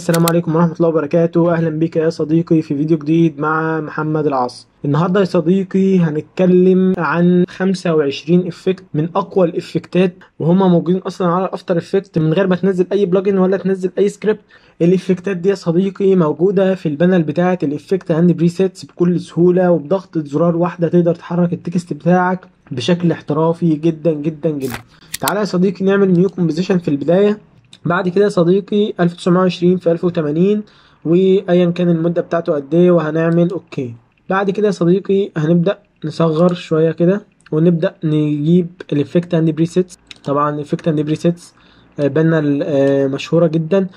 السلام عليكم ورحمة الله وبركاته. أهلا بك يا صديقي في فيديو جديد مع محمد العاص. النهاردة يا صديقي هنتكلم عن 25 افكت من أقوى الافكتات، وهما موجودين أصلا على الافتر افكت من غير ما تنزل أي بلجن ولا تنزل أي سكريبت. الافكتات دي يا صديقي موجودة في البانل بتاعة الافكت عند بريسيتس بكل سهولة، وبضغطة زرار واحدة تقدر تحرك التكست بتاعك بشكل احترافي جدا جدا جدا. تعالى يا صديقي نعمل نيو كومبوزيشن في البداية. بعد كده يا صديقي 1920 في 1080، وايا كان المدة بتاعته قد ايه، وهنعمل اوكي. بعد كده يا صديقي هنبدأ نصغر شوية كده، ونبدأ نجيب الافكت اند بريسيتس. طبعا الافكت اند بريسيتس بانل مشهورة جدا.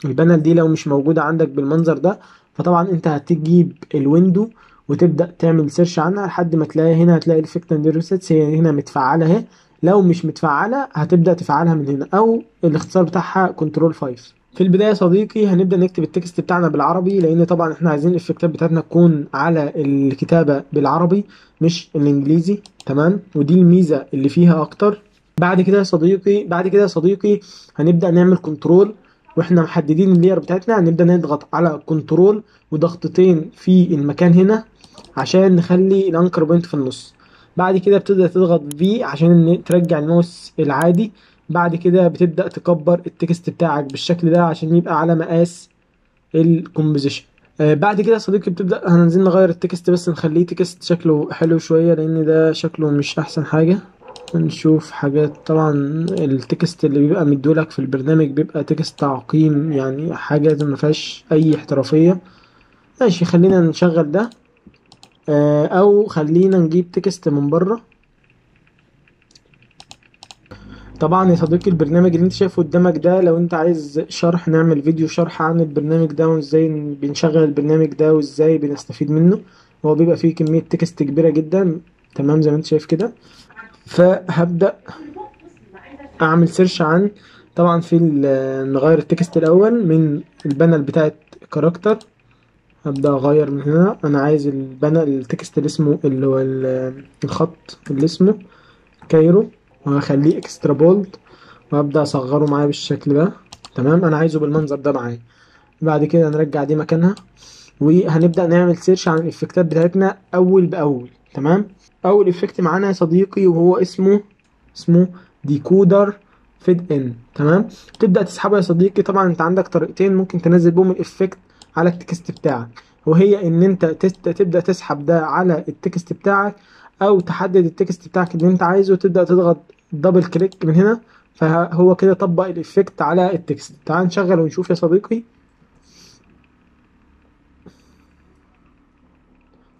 البانل دي لو مش موجودة عندك بالمنظر ده، فطبعا انت هتجيب الويندو وتبدأ تعمل سيرش عنها لحد ما تلاقي هنا. هتلاقي الافكت اند ريسيتس هي هنا متفعلة اهي. لو مش متفعلة هتبدأ تفعلها من هنا، او الاختصار بتاعها كنترول 5. في البداية يا صديقي هنبدأ نكتب التكست بتاعنا بالعربي، لان طبعا احنا عايزين الافكتات بتاعتنا تكون على الكتابة بالعربي مش الانجليزي. تمام، ودي الميزة اللي فيها اكتر. بعد كده يا صديقي هنبدأ نعمل كنترول، واحنا محددين اللاير بتاعتنا هنبدأ نضغط على كنترول وضغطتين في المكان هنا عشان نخلي الانكر بوينت في النص. بعد كده بتبدأ تضغط في عشان ترجع الماوس العادي. بعد كده بتبدأ تكبر التكست بتاعك بالشكل ده عشان يبقى على مقاس الكومبوزيشن. بعد كده يا صديقي بتبدأ هننزل نغير التكست، بس نخليه تكست شكله حلو شوية لان ده شكله مش احسن حاجة. نشوف حاجات. طبعا التكست اللي بيبقى مديولك في البرنامج بيبقى تكست تعقيم، يعني حاجة ما فيهاش اي احترافية. ماشي، خلينا نشغل ده. او خلينا نجيب تكست من بره. طبعا يا صديقي البرنامج اللي انت شايفه قدامك ده، لو انت عايز شرح نعمل فيديو شرح عن البرنامج ده وازاي بنشغل البرنامج ده وازاي بنستفيد منه. هو بيبقى فيه كمية تكست كبيرة جدا، تمام زي ما انت شايف كده. فهبدأ اعمل سيرش عن، طبعا في نغير التكست الاول من البانل بتاعت كاركتر. هبدأ اغير من هنا. انا عايز البانل التكست اللي اسمه اللي هو الخط اللي اسمه كايرو، وهخليه اكسترا بولد، وهبدأ اصغره معايا بالشكل ده. تمام، انا عايزه بالمنظر ده معايا. بعد كده نرجع دي مكانها، وهنبدأ نعمل سيرش عن الافكتات بتاعتنا اول باول. تمام، اول افكت معانا يا صديقي وهو اسمه ديكودر فيد ان. تمام، تبدأ تسحبه يا صديقي. طبعا انت عندك طريقتين ممكن تنزل بهم الافكت على التكست بتاعك، وهي ان انت تبدأ تسحب ده على التكست بتاعك، او تحدد التكست بتاعك اللي انت عايزه وتبدأ تضغط دبل كليك من هنا، فهو كده طبق الافكت على التكست. تعال نشغل ونشوف يا صديقي.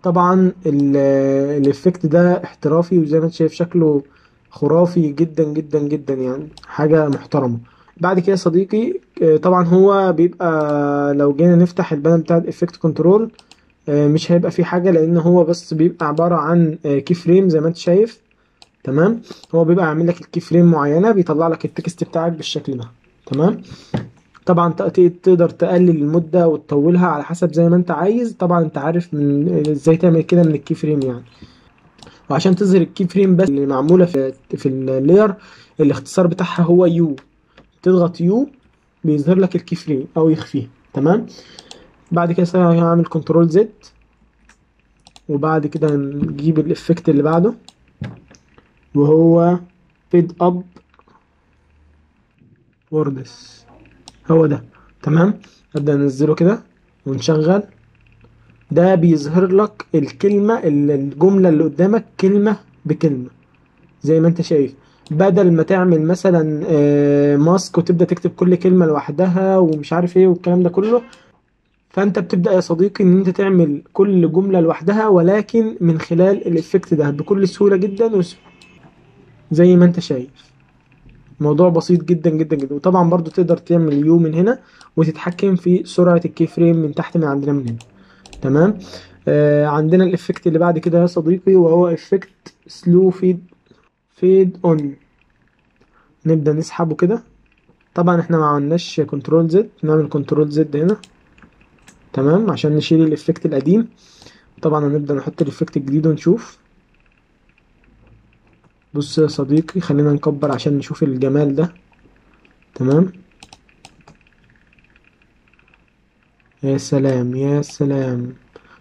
طبعا الافكت ده احترافي، وزي ما انت شايف شكله خرافي جدا جدا جدا، يعني حاجة محترمة. بعد كده يا صديقي طبعا هو بيبقى، لو جينا نفتح البانل بتاع الافكت كنترول مش هيبقى فيه حاجة، لان هو بس بيبقى عبارة عن كي فريم زي ما انت شايف. تمام، هو بيبقى عامل لك الكي فريم معينة بيطلع لك التكست بتاعك بالشكل ده. تمام، طبعا تقدر تقلل المدة وتطولها على حسب زي ما انت عايز. طبعا انت عارف من ازاي تعمل كده من الكي فريم يعني. وعشان تظهر الكي فريم بس اللي معمولة في اللاير، الاختصار بتاعها هو يو. تضغط يو بيظهر لك الكي فريم او يخفيه. تمام، بعد كده هعمل كنترول زد، وبعد كده نجيب الافكت اللي بعده وهو فيد اب ووردز. هو ده. تمام، نبدأ ننزله كده ونشغل. ده بيظهر لك الكلمة الجملة اللي قدامك كلمة بكلمة زي ما انت شايف، بدل ما تعمل مثلا ماسك وتبدأ تكتب كل كلمة لوحدها ومش عارف ايه والكلام ده كله. فانت بتبدأ يا صديقي ان انت تعمل كل جملة لوحدها، ولكن من خلال الافكت ده بكل سهولة جدا زي ما انت شايف. موضوع بسيط جدا جدا جدا. وطبعا برضو تقدر تعمل يو من هنا وتتحكم في سرعة الكي فريم من تحت من عندنا من هنا. تمام، عندنا الافكت اللي بعد كده يا صديقي وهو افكت سلو فيد اون. نبدأ نسحبه كده. طبعا احنا ما عملناش كنترول زد، نعمل كنترول زد هنا. تمام، عشان نشيل الافكت القديم. طبعا هنبدأ نحط الافكت الجديد ونشوف. بص يا صديقي خلينا نكبر عشان نشوف الجمال ده. تمام، يا سلام يا سلام.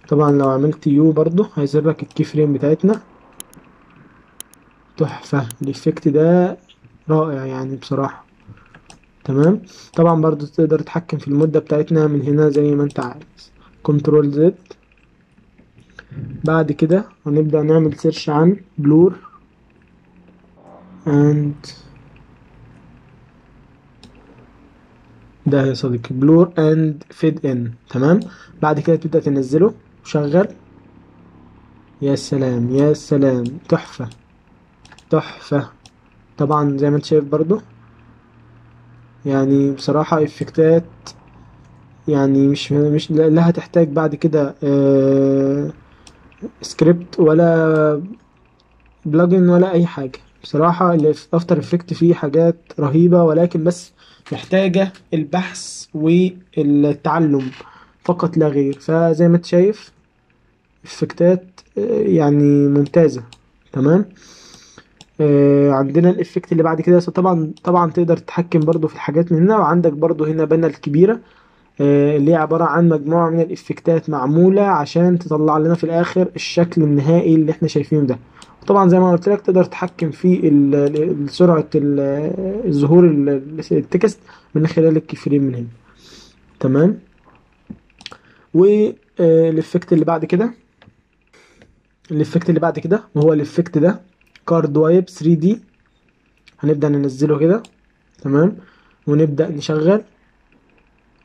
طبعا لو عملت يو برضو هيظهر لك الكي فريم بتاعتنا. تحفة الإفكت ده، رائع يعني بصراحة. تمام. طبعا برضو تقدر تتحكم في المدة بتاعتنا من هنا زي ما انت عايز. كنترول زد. بعد كده هنبدأ نعمل سيرش عن بلور اند، ده يا صديقي بلور اند فيد ان. تمام. بعد كده تبدأ تنزله وشغل. يا سلام يا سلام، تحفة تحفة. طبعا زي ما انت شايف برضو، يعني بصراحة افكتات، يعني مش لا هتحتاج بعد كده سكريبت ولا بلجن ولا اي حاجة. بصراحة الافتر افكت فيه حاجات رهيبة، ولكن بس محتاجة البحث والتعلم فقط لا غير. فزي ما انت شايف افكتات يعني ممتازة. تمام. عندنا الافكت اللي بعد كده، طبعا تقدر تتحكم برضو في الحاجات من هنا. وعندك برضو هنا بانل كبيرة اللي هي عبارة عن مجموعة من الإفكتات معمولة عشان تطلع لنا في الآخر الشكل النهائي اللي احنا شايفينه ده. طبعا زي ما قلت لك تقدر تتحكم في سرعة ظهور التكست من خلال الكيفريم من هنا. تمام. والإفكت اللي بعد كده، الإفكت اللي بعد كده وهو الإفكت ده، كارد وايب 3 دي. هنبدأ ننزله كده. تمام. ونبدأ نشغل.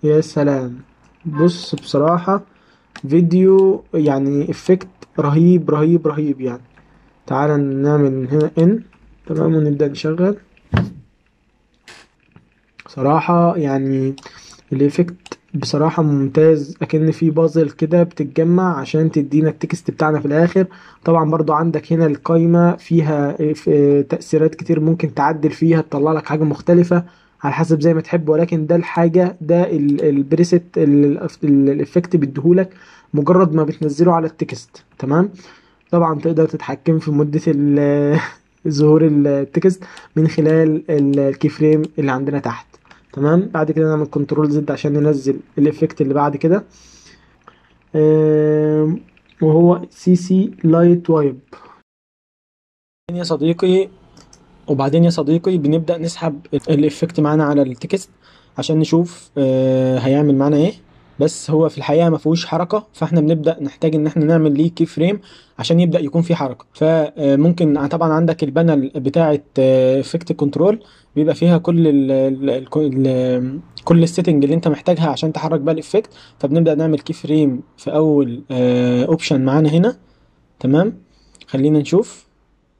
يا سلام. بص بصراحة فيديو يعني افكت رهيب رهيب رهيب يعني. تعالى نعمل من هنا ان. تمام. ونبدأ نشغل. صراحة يعني الافكت بصراحة ممتاز، اكن في بازل كده بتتجمع عشان تدينا التكست بتاعنا في الاخر. طبعا برضو عندك هنا القايمة فيها تأثيرات كتير ممكن تعدل فيها تطلع لك حاجة مختلفة على حسب زي ما تحب. ولكن ده الحاجة، ده البريست الافكت بيديهولك مجرد ما بتنزله على التكست. تمام. طبعا تقدر تتحكم في مدة ظهور التكست من خلال الكي فريم اللي عندنا تحت. تمام. بعد كده نعمل كنترول زد عشان ننزل الافكت اللي بعد كده، وهو سي سي لايت وايب. يا صديقي، وبعدين يا صديقي بنبدأ نسحب الإفكت معانا على التكست عشان نشوف هيعمل معانا ايه. بس هو في الحقيقة ما فيهوش حركة، فاحنا بنبدأ نحتاج ان احنا نعمل ليه كي فريم عشان يبدأ يكون فيه حركة. فممكن طبعا عندك البانل بتاعة افكت كنترول بيبقى فيها كل السيتنج اللي انت محتاجها عشان تحرك بقى الافكت. فبنبدأ نعمل كي فريم في اول اوبشن معانا هنا. تمام. خلينا نشوف.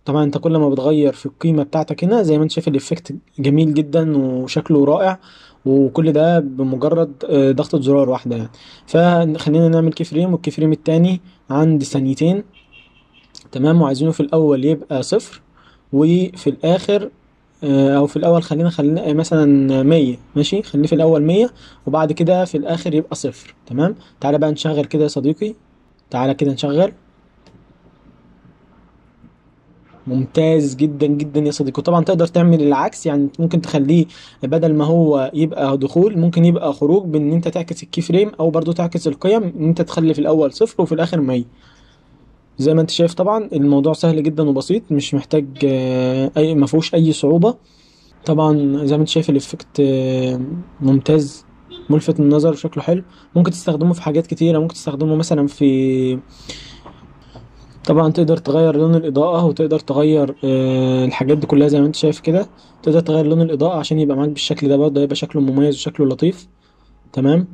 طبعا انت كل ما بتغير في القيمة بتاعتك هنا زي ما انت شايف الافكت جميل جدا وشكله رائع، وكل ده بمجرد ضغطة زرار واحدة يعني. فخلينا نعمل كي فريم، والكي فريم التاني عند ثانيتين. تمام. وعايزينه في الاول يبقى صفر، وفي الاخر او في الاول خلينا مثلا 100. ماشي، خليه في الاول 100 وبعد كده في الاخر يبقى صفر. تمام. تعالى بقى نشغل كده يا صديقي. تعالى كده نشغل. ممتاز جدا جدا يا صديقي. وطبعا تقدر تعمل العكس، يعني ممكن تخليه بدل ما هو يبقى دخول ممكن يبقى خروج، بان انت تعكس الكي فريم او برضو تعكس القيم، ان انت تخلي في الاول صفر وفي الاخر 100. زي ما انت شايف طبعا الموضوع سهل جدا وبسيط، مش محتاج اي، ما فيهوش اي صعوبة. طبعا زي ما انت شايف الافكت ممتاز، ملفت للنظر وشكله حلو. ممكن تستخدمه في حاجات كتيرة. ممكن تستخدمه مثلا في، طبعا تقدر تغير لون الإضاءة وتقدر تغير الحاجات دي كلها زي ما انت شايف كده. تقدر تغير لون الإضاءة عشان يبقى معاك بالشكل ده، برضه يبقى شكله مميز وشكله لطيف. تمام.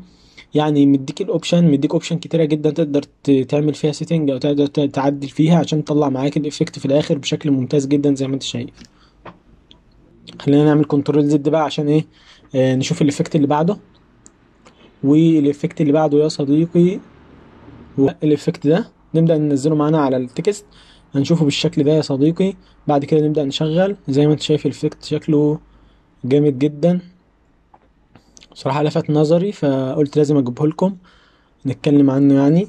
يعني مديك اوبشن كتيرة جدا تقدر تعمل فيها سيتنج او تقدر تعدل فيها عشان تطلع معاك الافكت في الاخر بشكل ممتاز جدا زي ما انت شايف. خلينا نعمل كنترول زد بقى عشان ايه نشوف الافكت اللي بعده. والافكت اللي بعده يا صديقي هو الافكت ده. نبدأ ننزله معانا على التكست، هنشوفه بالشكل ده يا صديقي. بعد كده نبدأ نشغل. زي ما انت شايف الافكت شكله جامد جدا، بصراحة لفت نظري فقلت لازم اجيبه لكم نتكلم عنه يعني.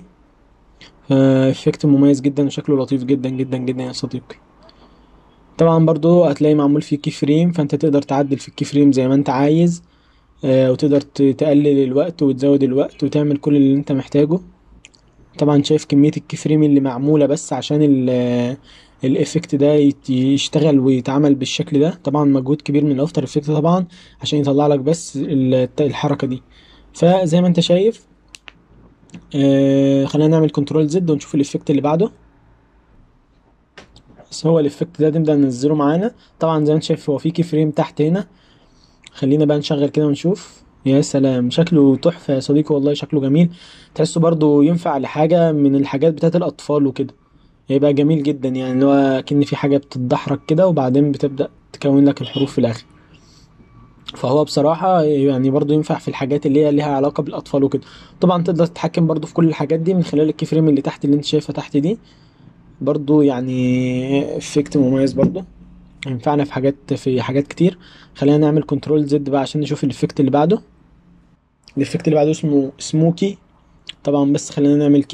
افكت مميز جدا وشكله لطيف جدا جدا جدا يا صديقي. طبعا برضو هتلاقي معمول فيه كي فريم، فانت تقدر تعدل في الكي فريم زي ما انت عايز. وتقدر تقلل الوقت وتزود الوقت وتعمل كل اللي انت محتاجه. طبعا شايف كمية الكفريم اللي معمولة بس عشان الافكت ده يشتغل ويتعمل بالشكل ده. طبعا مجهود كبير من الافتر افكت طبعا عشان يطلع لك بس الحركة دي. فزي ما انت شايف خلينا نعمل كنترول زد ونشوف الافكت اللي بعده. بس هو الافكت ده نبدأ ننزله معانا. طبعا زي ما انت شايف هو في كي فريم تحت هنا. خلينا بقى نشغل كده ونشوف. يا سلام، شكله تحفة يا صديقي، والله شكله جميل. تحسه برضو ينفع لحاجة من الحاجات بتاعت الأطفال وكده. هيبقى جميل جدا، يعني اللي هو كأن في حاجة بتتدحرج كده وبعدين بتبدأ تكون لك الحروف في الآخر. فهو بصراحة يعني برضو ينفع في الحاجات اللي هي ليها علاقة بالأطفال وكده. طبعا تقدر تتحكم برضو في كل الحاجات دي من خلال الكي فريم اللي تحت اللي انت شايفها تحت دي. برضو يعني افكت مميز برضو، ينفعنا في حاجات كتير. خلينا نعمل كنترول زد بقى عشان نشوف الافكت اللي بعده. الافكت اللي بعده اسمه سموكي. طبعا بس خلينا نعمل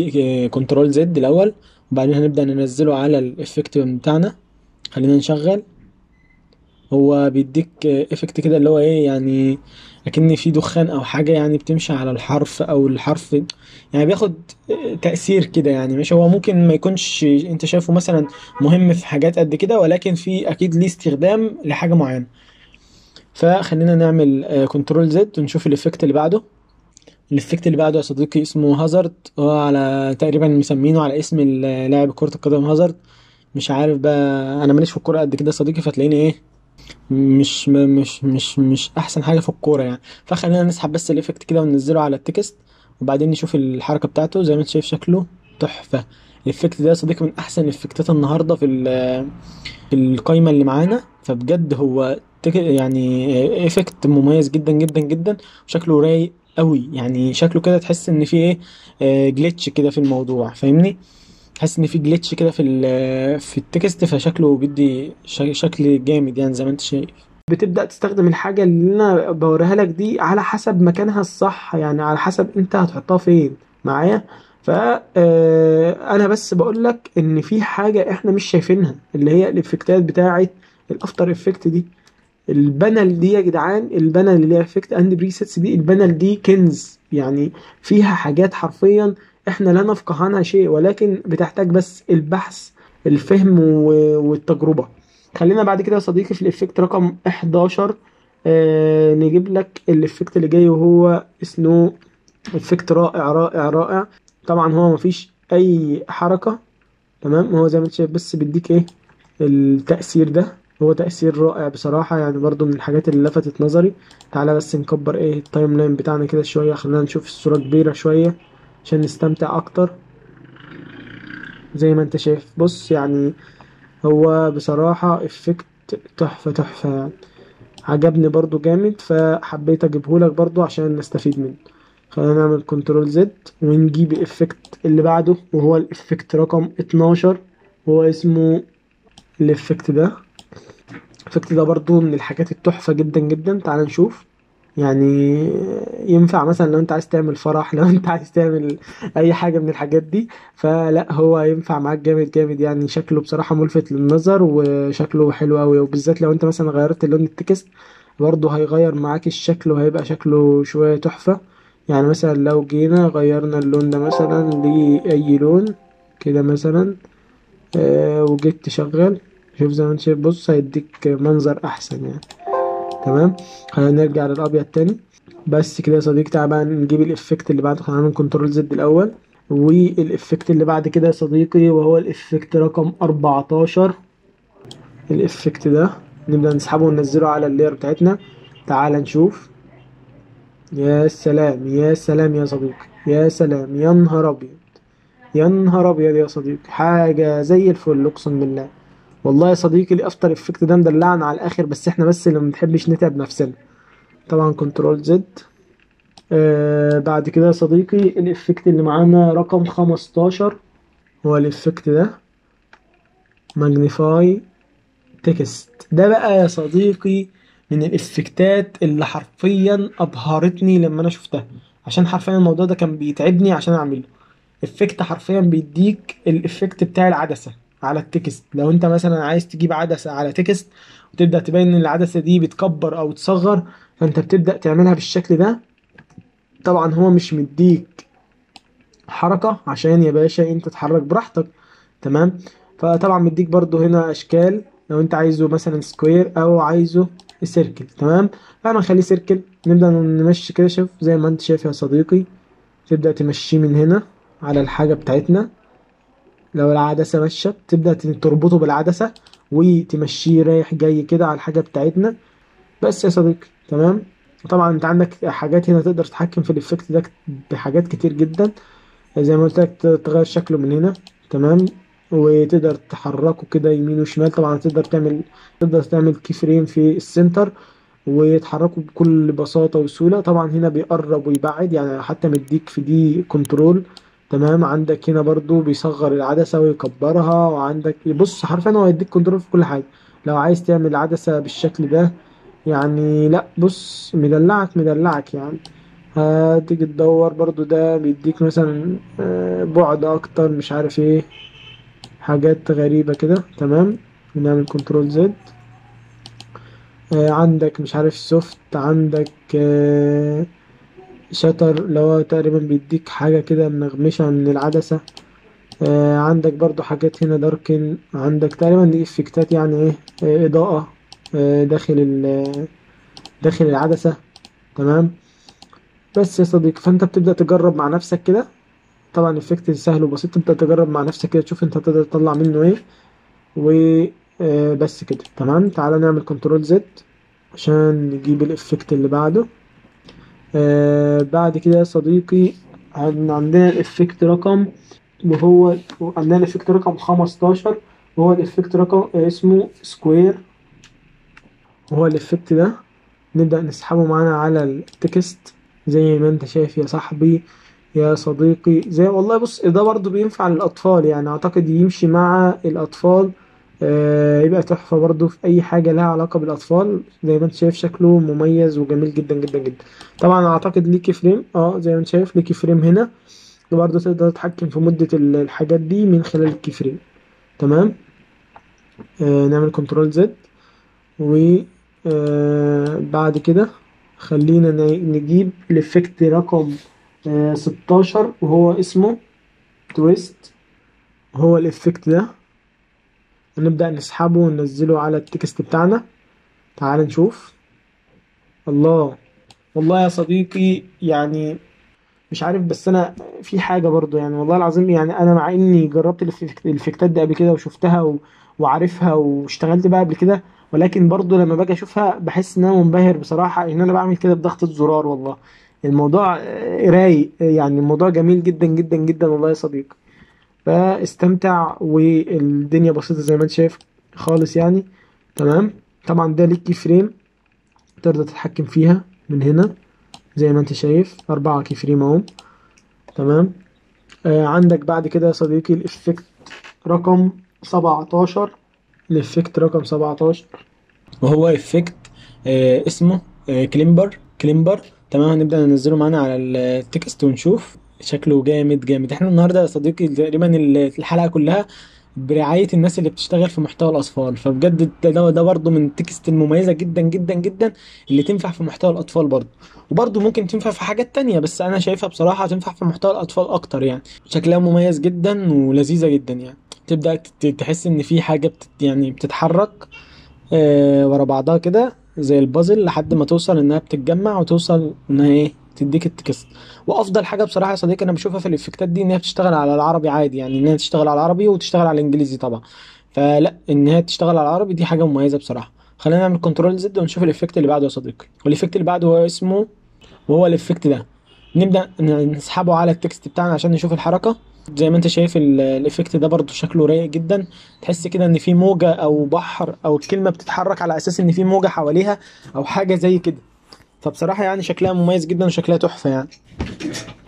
كنترول زد الاول وبعدين هنبدأ ننزله على الافكت بتاعنا. خلينا نشغل. هو بيديك افكت كده اللي هو ايه يعني اكن في دخان او حاجه يعني بتمشي على الحرف او الحرف، يعني بياخد تأثير كده يعني. مش هو ممكن ما يكونش انت شايفه مثلا مهم في حاجات قد كده، ولكن في اكيد ليه استخدام لحاجه معينه. فخلينا نعمل كنترول زد ونشوف الافكت اللي بعده. الافكت اللي بعده يا صديقي اسمه هازارد. هو على تقريبا مسمينه على اسم لاعب كرة القدم هازارد. مش عارف بقى، انا ماليش في الكوره قد كده يا صديقي، فتلاقيني ايه مش احسن حاجه في الكوره يعني. فخلينا نسحب بس الايفكت كده وننزله على التكست وبعدين نشوف الحركه بتاعته. زي ما انت شايف شكله تحفه. الايفكت ده يا صديقي من احسن الافكتات النهارده في القايمه اللي معانا. فبجد هو يعني ايفكت مميز جدا جدا جدا، وشكله رايق قوي. يعني شكله كده تحس ان في ايه جليتش كده في الموضوع، فاهمني؟ تحس ان في جليتش كده في التكست، فشكله بيدي شكل جامد يعني زي ما انت شايف. بتبدأ تستخدم الحاجة اللي انا بوريها لك دي على حسب مكانها الصح، يعني على حسب انت هتحطها فين معايا. ف انا بس بقول لك ان في حاجة احنا مش شايفينها، اللي هي الافكتات بتاعه الافتر افكت دي. البانل دي يا جدعان، البانل اللي هي افكت اند بريسيتس دي، البانل دي كنز يعني. فيها حاجات حرفيا احنا لا نفقه عنها شيء، ولكن بتحتاج بس البحث، الفهم والتجربة. خلينا بعد كده يا صديقي في الافكت رقم 11. نجيب لك الافكت اللي جاي وهو سنو. افكت رائع رائع رائع. طبعا هو مفيش اي حركة، تمام. هو زي ما انت شايف بس بيديك ايه التأثير ده. هو تأثير رائع بصراحة، يعني برضو من الحاجات اللي لفتت نظري. تعالى بس نكبر ايه التايم لاين بتاعنا كده شوية، خلينا نشوف الصورة كبيرة شوية عشان نستمتع اكتر. زي ما انت شايف بص يعني، هو بصراحة افكت تحفة تحفة يعني. عجبني برضو جامد، فحبيت اجيبهولك برضو عشان نستفيد منه. خلينا نعمل كنترول زد ونجيب الافكت اللي بعده وهو الافكت رقم 12. هو اسمه الافكت ده. الافكت ده برضو من الحاجات التحفة جدا جدا. تعال نشوف. يعني ينفع مثلا لو انت عايز تعمل فرح، لو انت عايز تعمل اي حاجة من الحاجات دي، فلا هو ينفع معاك جامد جامد يعني. شكله بصراحة ملفت للنظر وشكله حلو قوي، وبالذات لو انت مثلا غيرت لون التكست برضه هيغير معاك الشكل وهيبقى شكله شوية تحفة. يعني مثلا لو جينا غيرنا اللون ده مثلا لأي لون كده مثلا، وجيت تشغل، شوف زي ما انت شايف بص هيديك منظر احسن يعني. تمام. خلينا نرجع للابيض تاني. بس كده يا صديقي، تعال بقى نجيب الافكت اللي بعده. خلينا نعمل كنترول زد الاول والافكت اللي بعد كده يا صديقي وهو الافكت رقم 14. الافكت ده نبدأ نسحبه وننزله على اللاير بتاعتنا. تعال نشوف. يا سلام يا سلام يا صديقي، يا سلام، يا نهار ابيض، يا نهار ابيض يا صديقي، حاجة زي الفل اقسم بالله. والله يا صديقي الافتر افكت ده مدلعنا على الاخر، بس احنا بس اللي ما بنحبش نتعب نفسنا. طبعا كنترول زد. بعد كده يا صديقي الافكت اللي معانا رقم 15. هو الافكت ده ماجنيفاي تكست. ده بقى يا صديقي من الافكتات اللي حرفيا ابهرتني لما انا شفتها، عشان حرفيا الموضوع ده كان بيتعبني عشان اعمله. افكت حرفيا بيديك الافكت بتاع العدسة على التكست. لو انت مثلا عايز تجيب عدسة على تكست وتبدأ تبين ان العدسة دي بتكبر او تصغر، فانت بتبدأ تعملها بالشكل ده. طبعا هو مش مديك حركة عشان يا باشا انت تتحرك براحتك، تمام. فطبعا مديك برضو هنا اشكال، لو انت عايزه مثلا سكوير او عايزه سيركل، تمام. فانا نخليه سيركل. نبدأ نمشي كده، شوف زي ما انت شايف يا صديقي، تبدأ تمشيه من هنا على الحاجة بتاعتنا. لو العدسة ماشية تبدأ تربطه بالعدسة وتمشيه رايح جاي كده على الحاجة بتاعتنا، بس يا صديقي، تمام. طبعا انت عندك حاجات هنا تقدر تتحكم في الافكت ده بحاجات كتير جدا، زي ما قلت لك تغير شكله من هنا، تمام. وتقدر تحركه كده يمين وشمال. طبعا تقدر تعمل كي فريم في السنتر ويتحركوا بكل بساطة وسهولة. طبعا هنا بيقرب ويبعد، يعني حتى مديك في دي كنترول، تمام. عندك هنا برضو بيصغر العدسة ويكبرها، وعندك بص حرفيا هو يديك كنترول في كل حاجة. لو عايز تعمل عدسة بالشكل ده، يعني لا بص مدلعك مدلعك يعني. هتيجي تدور برضو، ده بيديك مثلا بعد اكتر، مش عارف ايه، حاجات غريبة كده، تمام. نعمل كنترول زد. عندك مش عارف سوفت، عندك شاتر اللي هو تقريبا بيديك حاجة كده منغمشة من العدسة. عندك برضو حاجات هنا داركن، عندك تقريبا دي افكتات يعني ايه، اضاءة داخل داخل العدسة، تمام. بس يا صديقي، فانت بتبدأ تجرب مع نفسك كده. طبعا افكت سهل وبسيط، تبدأ تجرب مع نفسك كده تشوف انت تقدر تطلع منه ايه. وبس كده، تمام. تعالى نعمل كنترول زد عشان نجيب الافكت اللي بعده. بعد كده يا صديقي، عندنا الافكت رقم، وهو عندنا الافكت رقم 15، وهو الافكت رقم اسمه سكوير. وهو الافكت ده نبدأ نسحبه معانا على التكست زي ما انت شايف يا صاحبي يا صديقي. زي والله بص، ده برضو بينفع للأطفال، يعني أعتقد يمشي مع الأطفال. يبقى تحفة برضو في أي حاجة لها علاقة بالأطفال. زي ما انت شايف شكله مميز وجميل جدا جدا جدا. طبعا أعتقد ليكي فريم، زي ما انت شايف ليكي فريم هنا، وبرضو تقدر تتحكم في مدة الحاجات دي من خلال الكي فريم، تمام. نعمل كنترول زد. وبعد كده خلينا نجيب الافكت رقم 16، وهو اسمه تويست. هو الافكت ده هنبدأ نسحبه وننزله على التكست بتاعنا. تعال نشوف. الله، والله يا صديقي يعني مش عارف، بس انا في حاجه برضو يعني والله العظيم، يعني انا مع اني جربت الافكتات دي قبل كده وشفتها وعارفها واشتغلت بقى قبل كده، ولكن برضو لما باجي اشوفها بحس ان انا منبهر بصراحه ان انا بعمل كده بضغطة زرار. والله الموضوع رايق، يعني الموضوع جميل جدا جدا جدا والله يا صديقي. فاستمتع، والدنيا بسيطه زي ما انت شايف خالص يعني، تمام. طبعا ده ليك كي فريم تقدر تتحكم فيها من هنا، زي ما انت شايف 4 كي فريم اهو، تمام. عندك بعد كده يا صديقي الإفكت رقم 17. الإفكت رقم 17 وهو إفكت اسمه كليمبر، تمام. هنبدأ ننزله معانا على التكست ونشوف شكله جامد جامد. احنا النهارده يا صديقي تقريبا الحلقة كلها برعاية الناس اللي بتشتغل في محتوى الأطفال، فبجد ده برضه من التكست المميزة جدا جدا جدا اللي تنفع في محتوى الأطفال برضه. وبرضه ممكن تنفع في حاجات تانية، بس أنا شايفها بصراحة تنفع في محتوى الأطفال أكتر يعني. شكلها مميز جدا ولذيذة جدا يعني. تبدأ تحس إن في حاجة يعني بتتحرك ورا بعضها كده زي البازل، لحد ما توصل إنها بتتجمع وتوصل إنها إيه تديك التكست. وافضل حاجه بصراحه يا صديقي انا بشوفها في الافكتات دي ان هي بتشتغل على العربي عادي، يعني ان هي تشتغل على العربي وتشتغل على الانجليزي طبعا. فلا، ان هي تشتغل على العربي دي حاجه مميزه بصراحه. خلينا نعمل كنترول زد ونشوف الافكت اللي بعده يا صديقي. والافكت اللي بعده هو اسمه، وهو الافكت ده نبدا نسحبه على التكست بتاعنا عشان نشوف الحركه. زي ما انت شايف الافكت ده برضو شكله رايق جدا. تحس كده ان في موجه او بحر او الكلمه بتتحرك على اساس ان في موجه حواليها او حاجه زي كده. فبصراحه يعني شكلها مميز جدا وشكلها تحفه يعني.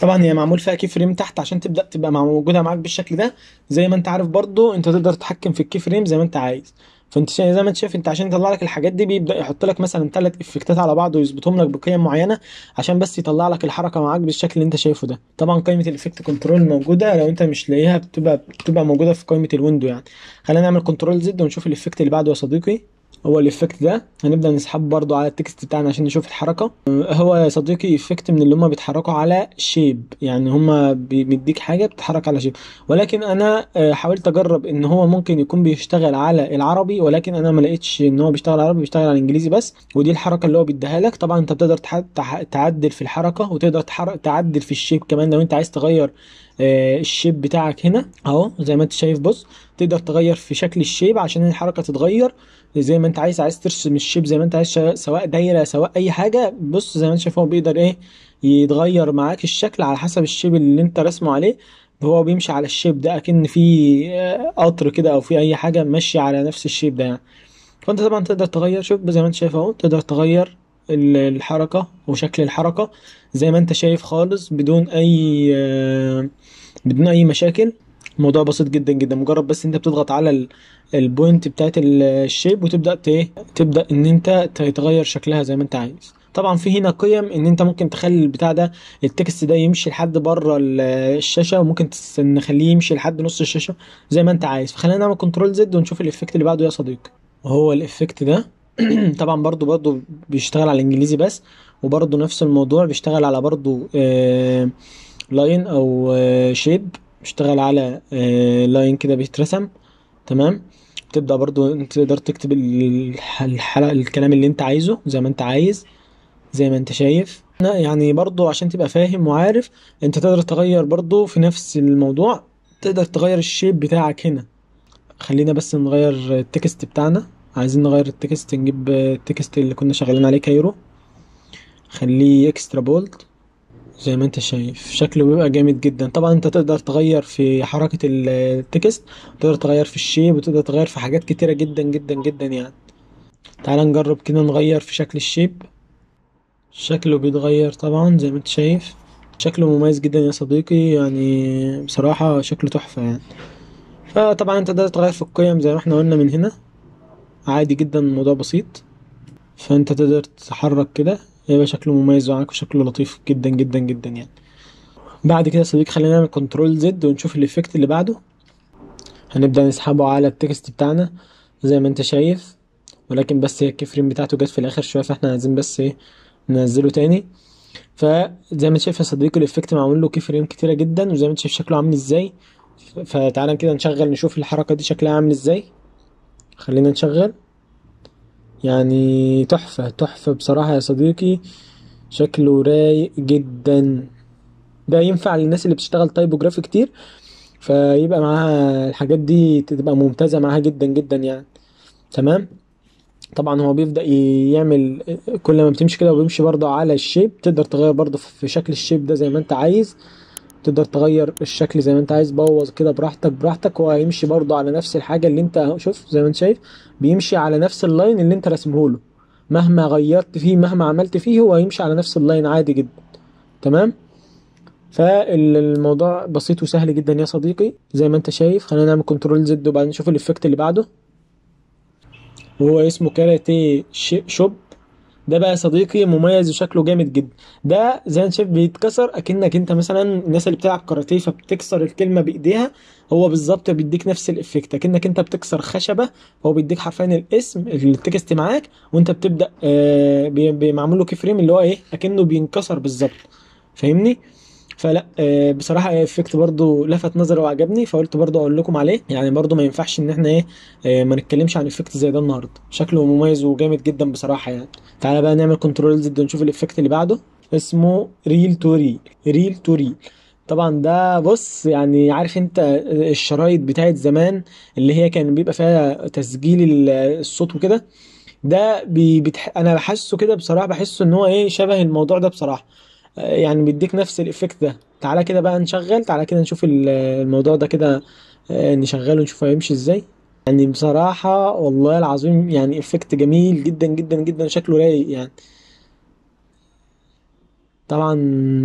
طبعا هي معمول فيها كي فريم تحت عشان تبدا تبقى موجوده معاك بالشكل ده. زي ما انت عارف برضو انت تقدر تتحكم في الكي فريم زي ما انت عايز. فانت زي ما انت شايف، انت عشان يطلع لك الحاجات دي بيبدا يحط لك مثلا 3 افكتات على بعض ويظبطهم لك بقيم معينه عشان بس يطلع لك الحركه معاك بالشكل اللي انت شايفه ده. طبعا قائمه الافكت كنترول موجوده، لو انت مش لاقيها بتبقى موجوده في قائمه الويندو يعني. خلينا نعمل كنترول زد ونشوف الافكت اللي بعده يا صديقي. هو الافكت ده هنبدأ نسحبه برضو على التكست بتاعنا عشان نشوف الحركة. هو يا صديقي افكت من اللي هما بيتحركوا على شيب، يعني هما بيديك حاجة بتتحرك على شيب. ولكن انا حاولت اجرب ان هو ممكن يكون بيشتغل على العربي، ولكن انا ما لقيتش ان هو بيشتغل على العربي، بيشتغل على الانجليزي بس. ودي الحركة اللي هو بيديها لك. طبعا انت بتقدر تعدل في الحركة، وتقدر تعدل في الشيب كمان لو انت عايز تغير الشيب بتاعك هنا اهو زي ما انت شايف. بص، تقدر تغير في شكل الشيب عشان الحركة تتغير زي ما انت عايز ترسم الشيب زي ما انت عايز، سواء دايره سواء اي حاجه. بص زي ما انت شايف هو بيقدر ايه يتغير معاك الشكل على حسب الشيب اللي انت رسمه عليه. هو بيمشي على الشيب ده اكن في قطر كده او في اي حاجه ماشيه على نفس الشيب ده يعني. فانت طبعا تقدر تغير، شوف زي ما انت شايف اهو، تقدر تغير الحركه وشكل الحركه زي ما انت شايف خالص بدون اي مشاكل. الموضوع بسيط جدا جدا، مجرد بس انت بتضغط على البوينت بتاعت الشيب وتبدا تبدا ان انت تغير شكلها زي ما انت عايز. طبعا في هنا قيم ان انت ممكن تخلي البتاع ده، التكست ده يمشي لحد بره الشاشه، وممكن نخليه يمشي لحد نص الشاشه زي ما انت عايز. فخلينا نعمل كنترول زد ونشوف الافكت اللي بعده يا صديقي. وهو الافكت ده طبعا برضو بيشتغل على الانجليزي بس، وبرضو نفس الموضوع بيشتغل على برضو لاين او شيب. بيشتغل على لاين كده بيترسم. تمام. تبدأ برضو انت تقدر تكتب الحلقة الكلام اللي انت عايزه زي ما انت عايز زي ما انت شايف. يعني برضو عشان تبقى فاهم وعارف، انت تقدر تغير برضو في نفس الموضوع، تقدر تغير الشيب بتاعك هنا. خلينا بس نغير التكست بتاعنا. عايزين نغير التكست، نجيب التكست اللي كنا شغالين عليه كايرو، خليه اكسترا بولد زي ما انت شايف. شكله بيبقى جامد جدا. طبعا انت تقدر تغير في حركة التكست، تقدر تغير في الشيب، وتقدر تغير في حاجات كتيرة جدا جدا جدا يعني. تعال نجرب كده نغير في شكل الشيب. شكله بيتغير طبعا زي ما انت شايف. شكله مميز جدا يا صديقي، يعني بصراحة شكله تحفة يعني. فطبعا انت تقدر تغير في القيم زي ما احنا قلنا من هنا عادي جدا، الموضوع بسيط. فانت تقدر تتحرك كده، يبقى شكله مميز معاك وشكله لطيف جدا جدا جدا يعني. بعد كده يا صديقي خلينا نعمل كنترول زد ونشوف الايفكت اللي بعده. هنبدأ نسحبه على التكست بتاعنا زي ما انت شايف، ولكن بس هي الكيفريم بتاعته جت في الاخر شويه، فاحنا عايزين بس ايه ننزله تاني. فزي ما انت شايف يا صديقي الايفكت معمول له كيفريم كتيره جدا، وزي ما انت شايف شكله عامل ازاي. فتعالى كده نشغل نشوف الحركه دي شكلها عامل ازاي. خلينا نشغل. يعني تحفه تحفه بصراحه يا صديقي، شكله رايق جدا. ده ينفع للناس اللي بتشتغل تايبوجرافي كتير، فيبقى معاها الحاجات دي تبقى ممتازة معاها جدا جدا يعني. تمام. طبعا هو بيبدأ يعمل كل ما بتمشي كده، وبيمشي برضه على الشيب. تقدر تغير برضه في شكل الشيب ده زي ما انت عايز، تقدر تغير الشكل زي ما انت عايز، بوظ كده براحتك براحتك. هو هيمشي برضه على نفس الحاجة اللي انت شوف زي ما انت شايف، بيمشي على نفس اللاين اللي انت رسمه له. مهما غيرت فيه مهما عملت فيه هو هيمشي على نفس اللاين عادي جدا. تمام. فالموضوع بسيط وسهل جدا يا صديقي زي ما انت شايف. خلينا نعمل كنترول زد وبعدين نشوف الايفكت اللي بعده، وهو اسمه كاراتيه شوب. ده بقى يا صديقي مميز وشكله جامد جدا. ده زي ما انت شايف بيتكسر اكنك انت مثلا الناس اللي بتلعب كاراتيه فبتكسر الكلمه بايديها. هو بالظبط بيديك نفس الافكت اكنك انت بتكسر خشبه. هو بيديك حرفيا الاسم التكست معاك، وانت بتبدا معمول له كي فريم اللي هو ايه اكنه بينكسر بالظبط. فاهمني؟ فلا بصراحه افكت برضو لفت نظري وعجبني، فقلت برضو اقول لكم عليه. يعني برضو ما ينفعش ان احنا ايه ما نتكلمش عن افكت زي ده النهارده. شكله مميز وجامد جدا بصراحه يعني. تعالى بقى نعمل كنترول زد ونشوف الايفكت اللي بعده. اسمه ريل تو ريل. ريل تو ريل. طبعا ده بص يعني عارف انت الشرايط بتاعت زمان اللي هي كان بيبقى فيها تسجيل الصوت وكده. ده انا بحسه كده بصراحه، بحسه ان هو ايه شبه الموضوع ده بصراحه. يعني بيديك نفس الايفكت ده. تعالى كده بقى نشغل، تعالى كده نشوف الموضوع ده كده نشغله نشوف هيمشي ازاي. يعني بصراحة والله العظيم يعني افكت جميل جدا جدا جدا، شكله رايق يعني. طبعا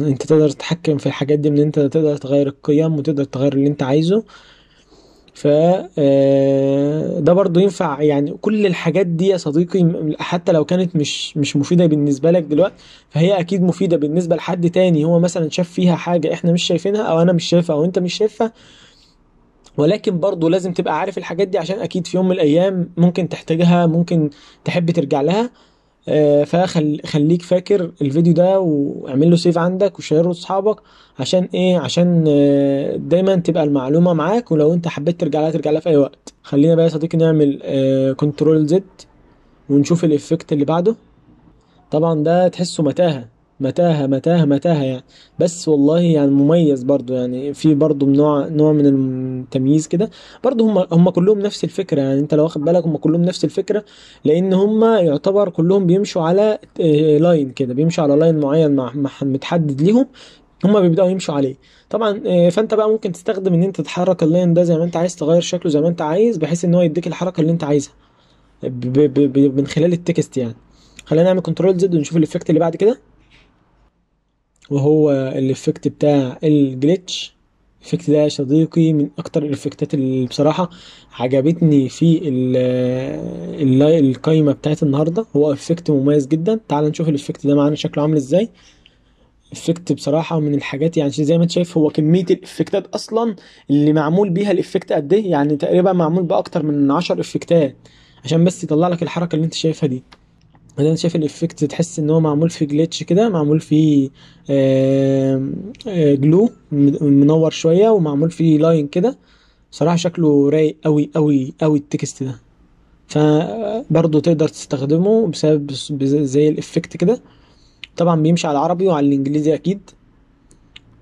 انت تقدر تتحكم في الحاجات دي، من انت تقدر تغير القيم وتقدر تغير اللي انت عايزه. ف ده برضو ينفع يعني. كل الحاجات دي يا صديقي حتى لو كانت مش مفيدة بالنسبة لك دلوقتي، فهي اكيد مفيدة بالنسبة لحد تاني هو مثلا شاف فيها حاجة احنا مش شايفينها، او انا مش شايفها او انت مش شايفها. ولكن برضو لازم تبقى عارف الحاجات دي، عشان اكيد في يوم من الايام ممكن تحتاجها، ممكن تحب ترجع لها. فخليك فاكر الفيديو ده واعمل له سيف عندك وشيره لاصحابك. عشان ايه؟ عشان دايما تبقى المعلومة معاك، ولو انت حبيت ترجع لها ترجع لها في اي وقت. خلينا بقى يا صديقي نعمل كنترول زد ونشوف الافكت اللي بعده. طبعا ده تحسه متاهة متاهة متاهة متاهة يعني، بس والله يعني مميز برضو، يعني في برضو نوع من التمييز كده. برضو هم كلهم نفس الفكرة، يعني انت لو واخد بالك هم كلهم نفس الفكرة، لان هم يعتبر كلهم بيمشوا على لاين كده، بيمشوا على لاين معين متحدد ليهم، هم بيبداوا يمشوا عليه. طبعا فانت بقى ممكن تستخدم ان انت تحرك اللاين ده زي ما انت عايز، تغير شكله زي ما انت عايز، بحيث ان هو يديك الحركة اللي انت عايزها من خلال التكست يعني. خلينا نعمل كنترول زد ونشوف الايفكت اللي بعد كده، وهو الايفكت بتاع الجليتش. الايفكت ده يا صديقي من اكتر الايفكتات اللي بصراحة عجبتني في القايمة بتاعت النهاردة. هو ايفكت مميز جدا. تعال نشوف الايفكت ده معانا شكله عامل ازاي. افكت بصراحة من الحاجات، يعني زي ما انت شايف هو كمية الافكتات اصلا اللي معمول بيها الافكت قد ايه، يعني تقريبا معمول باكتر من 10 افكتات عشان بس يطلع لك الحركة اللي انت شايفها دي. بعدين شايف الافكت تحس ان هو معمول في جليتش كده، معمول فيه جلو منور شويه، ومعمول فيه لاين كده. صراحه شكله رايق قوي قوي قوي التكست ده. فبرضه تقدر تستخدمه بسبب زي الافكت كده. طبعا بيمشي على العربي وعلى الانجليزي اكيد.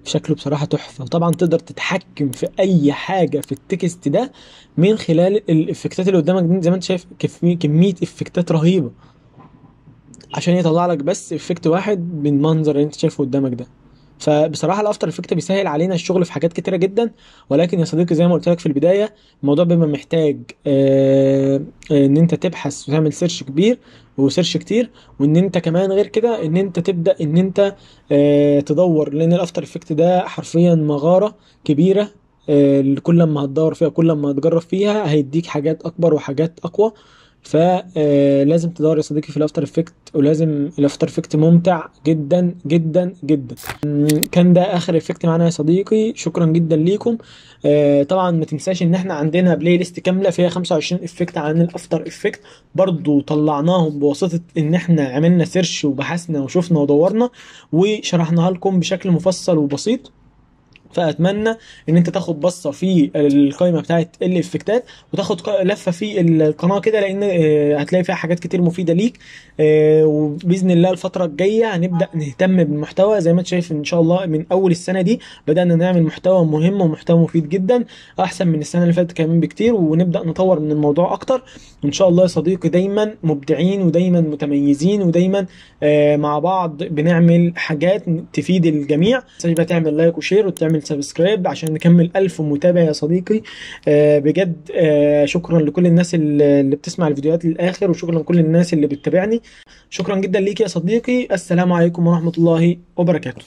شكله بصراحه تحفه. وطبعا تقدر تتحكم في اي حاجه في التكست ده من خلال الافكتات اللي قدامك دي. زي ما انت شايف كميه افكتات رهيبه عشان يطلع لك بس افكت واحد بالمنظر اللي انت شايفه قدامك ده. فبصراحه الافتر افكت بيسهل علينا الشغل في حاجات كتيره جدا. ولكن يا صديقي زي ما قلت لك في البدايه، الموضوع بيبقى محتاج ان انت تبحث وتعمل سيرش كبير وسيرش كتير، وان انت كمان غير كده ان انت تبدا ان انت تدور، لان الافتر افكت ده حرفيا مغاره كبيره. كل ما هتدور فيها كل ما هتجرب فيها هيديك حاجات اكبر وحاجات اقوى. فلازم تدور يا صديقي في الافتر افكت، ولازم الافتر افكت ممتع جدا جدا جدا. كان ده اخر افكت معانا يا صديقي. شكرا جدا ليكم. طبعا ما تنساش ان احنا عندنا بلاي ليست كامله فيها 25 افكت عن الافتر افكت، برضو طلعناهم بواسطه ان احنا عملنا سيرش وبحثنا وشفنا ودورنا وشرحناها لكم بشكل مفصل وبسيط. فاتمنى ان انت تاخد بصه في القائمه بتاعت الافكتات، وتاخد لفه في القناه كده، لان هتلاقي فيها حاجات كتير مفيده ليك. وباذن الله الفتره الجايه هنبدا نهتم بالمحتوى. زي ما انت شايف ان شاء الله من اول السنه دي بدانا نعمل محتوى مهم ومحتوى مفيد جدا، احسن من السنه اللي فاتت كمان بكتير، ونبدا نطور من الموضوع اكتر. ان شاء الله يا صديقي دايما مبدعين ودايما متميزين ودايما مع بعض بنعمل حاجات تفيد الجميع. تبقى تعمل لايك وشير وتعمل سبسكرايب عشان نكمل 1000 متابع يا صديقي. بجد شكرا لكل الناس اللي بتسمع الفيديوهات للآخر، وشكرا لكل الناس اللي بتتابعني. شكرا جدا ليك يا صديقي. السلام عليكم ورحمة الله وبركاته.